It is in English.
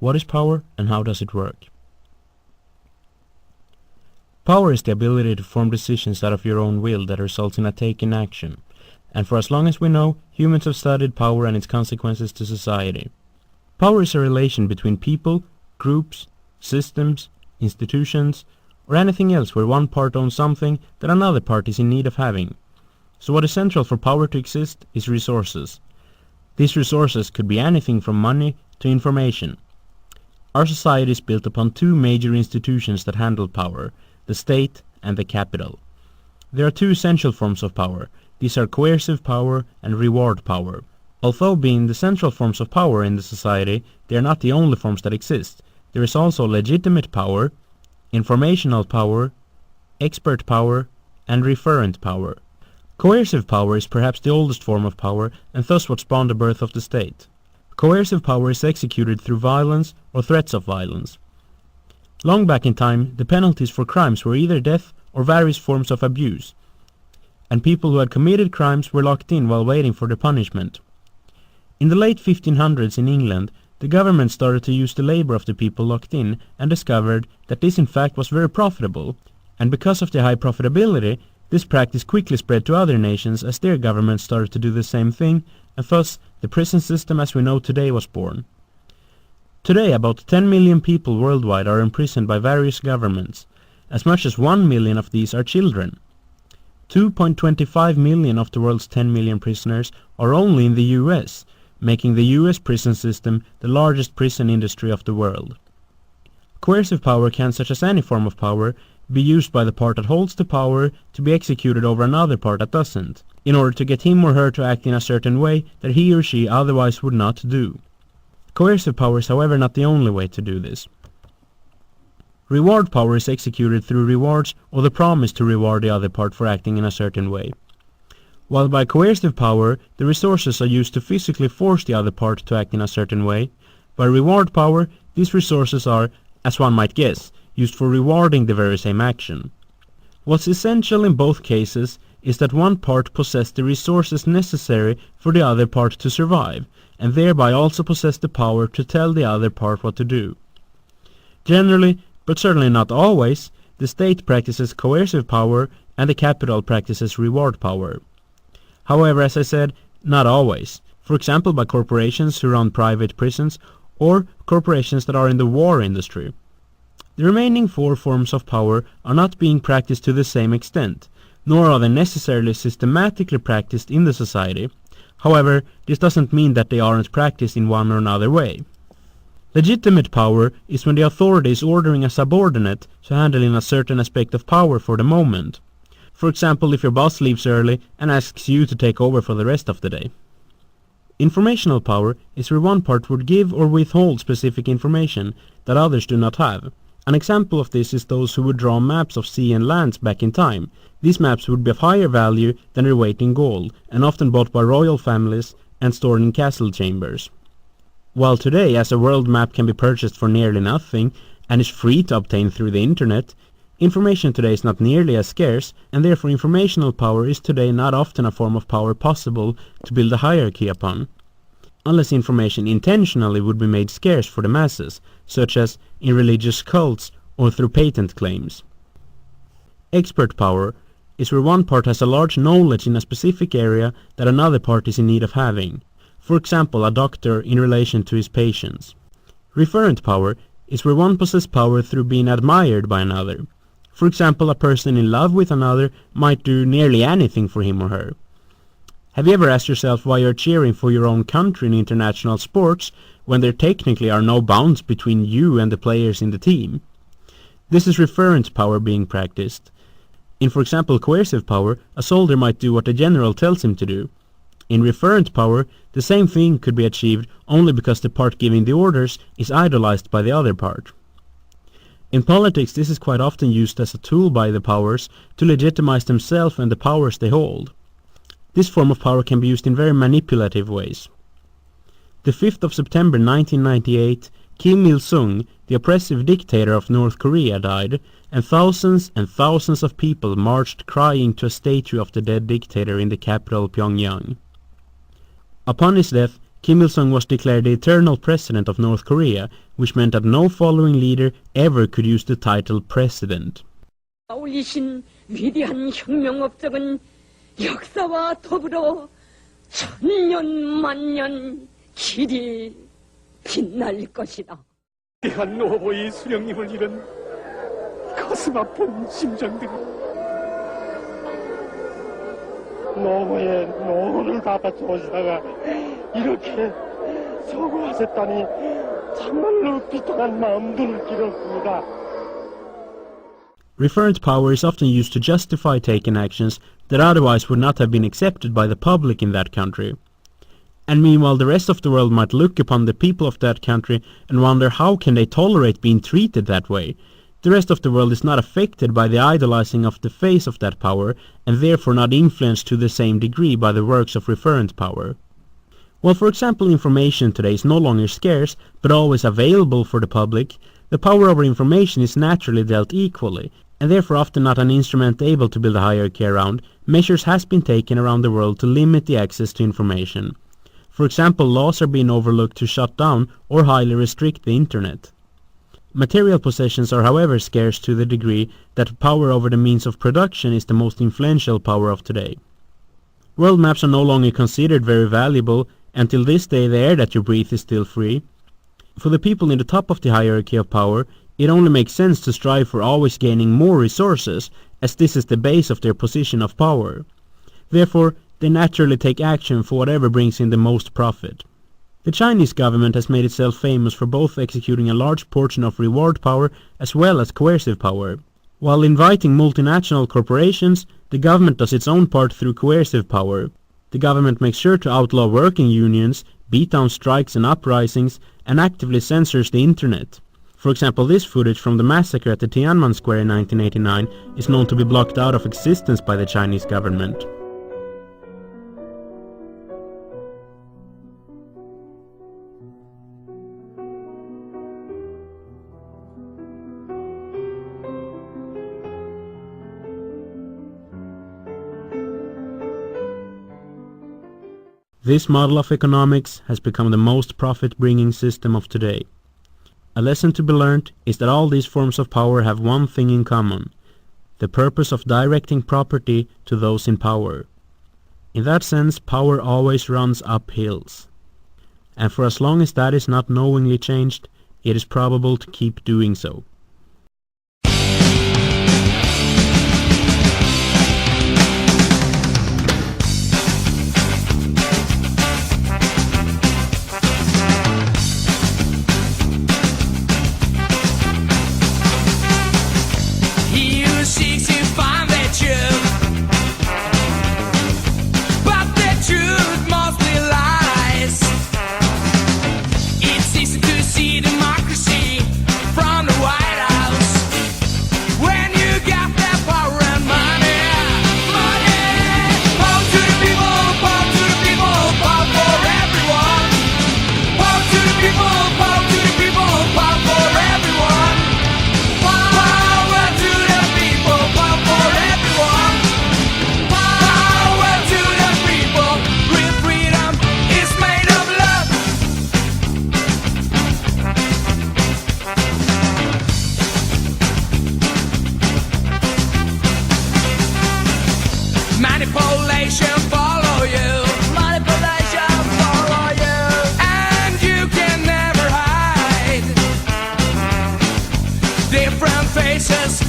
What is power and how does it work? Power is the ability to form decisions out of your own will that results in a taken action. And for as long as we know, humans have studied power and its consequences to society. Power is a relation between people, groups, systems, institutions, or anything else where one part owns something that another part is in need of having. So what is central for power to exist is resources. These resources could be anything from money to information. Our society is built upon two major institutions that handle power, the state and the capital. There are two essential forms of power. These are coercive power and reward power. Although being the central forms of power in the society, they are not the only forms that exist. There is also legitimate power, informational power, expert power, and referent power. Coercive power is perhaps the oldest form of power and thus what spawned the birth of the state. Coercive power is executed through violence or threats of violence. Long back in time, the penalties for crimes were either death or various forms of abuse, and people who had committed crimes were locked in while waiting for their punishment. In the late 1500s in England, the government started to use the labor of the people locked in and discovered that this in fact was very profitable, and because of the high profitability, this practice quickly spread to other nations as their governments started to do the same thing, and thus the prison system as we know today was born. Today about 10 million people worldwide are imprisoned by various governments. As much as 1 million of these are children. 2.25 million of the world's 10 million prisoners are only in the US, making the US prison system the largest prison industry of the world. Coercive power can, such as any form of power, be used by the part that holds the power to be executed over another part that doesn't, in order to get him or her to act in a certain way that he or she otherwise would not do. Coercive power is however not the only way to do this. Reward power is executed through rewards or the promise to reward the other part for acting in a certain way. While by coercive power, the resources are used to physically force the other part to act in a certain way, by reward power, these resources are, as one might guess, used for rewarding the very same action. What's essential in both cases is that one part possess the resources necessary for the other part to survive, and thereby also possess the power to tell the other part what to do. Generally, but certainly not always, the state practices coercive power and the capital practices reward power. However, as I said, not always. For example, by corporations who run private prisons or corporations that are in the war industry. The remaining four forms of power are not being practiced to the same extent, nor are they necessarily systematically practiced in the society. However, this doesn't mean that they aren't practiced in one or another way. Legitimate power is when the authority is ordering a subordinate to handle in a certain aspect of power for the moment. For example, if your boss leaves early and asks you to take over for the rest of the day. Informational power is where one part would give or withhold specific information that others do not have. An example of this is those who would draw maps of sea and lands back in time. These maps would be of higher value than their weight in gold, and often bought by royal families and stored in castle chambers. While today, as a world map can be purchased for nearly nothing and is free to obtain through the internet, information today is not nearly as scarce, and therefore informational power is today not often a form of power possible to build a hierarchy upon, unless information intentionally would be made scarce for the masses, such as in religious cults or through patent claims. Expert power is where one part has a large knowledge in a specific area that another part is in need of having. For example, a doctor in relation to his patients. Referent power is where one possesses power through being admired by another. For example, a person in love with another might do nearly anything for him or her. Have you ever asked yourself why you're cheering for your own country in international sports when there technically are no bounds between you and the players in the team? This is referent power being practiced. In, for example, coercive power, a soldier might do what the general tells him to do. In referent power, the same thing could be achieved only because the part giving the orders is idolized by the other part. In politics, this is quite often used as a tool by the powers to legitimize themselves and the powers they hold. This form of power can be used in very manipulative ways. The 5th of September 1998, Kim Il-sung, the oppressive dictator of North Korea, died, and thousands of people marched crying to a statue of the dead dictator in the capital Pyongyang. Upon his death, Kim Il-sung was declared the eternal president of North Korea, which meant that no following leader ever could use the title president. 올리신 위대한 혁명업적은 역사와 더불어 천년 만년 길이 빛날 것이다. 대한 노호의 수령님을 잃은 가슴 아픈 심정들이 노호의 노호를 다 바쳐오시다가 이렇게 서거하셨다니 참말로 비통한 마음들을 길었습니다. Referent power is often used to justify taken actions that otherwise would not have been accepted by the public in that country. And meanwhile the rest of the world might look upon the people of that country and wonder how can they tolerate being treated that way. The rest of the world is not affected by the idolizing of the face of that power and therefore not influenced to the same degree by the works of referent power. While for example information today is no longer scarce but always available for the public, the power over information is naturally dealt equally, and therefore often not an instrument able to build a hierarchy around. Measures has been taken around the world to limit the access to information. For example, laws are being overlooked to shut down or highly restrict the internet. Material possessions are however scarce to the degree that power over the means of production is the most influential power of today. World maps are no longer considered very valuable. Until this day the air that you breathe is still free. For the people in the top of the hierarchy of power, it only makes sense to strive for always gaining more resources, as this is the base of their position of power. Therefore, they naturally take action for whatever brings in the most profit. The Chinese government has made itself famous for both executing a large portion of reward power as well as coercive power. While inviting multinational corporations, the government does its own part through coercive power. The government makes sure to outlaw working unions, beat down strikes and uprisings, and actively censors the internet. For example, this footage from the massacre at the Tiananmen Square in 1989 is known to be blocked out of existence by the Chinese government. This model of economics has become the most profit-bringing system of today. A lesson to be learned is that all these forms of power have one thing in common: the purpose of directing property to those in power. In that sense, power always runs up hills. And for as long as that is not knowingly changed, it is probable to keep doing so. Manipulation follow you, and you can never hide different faces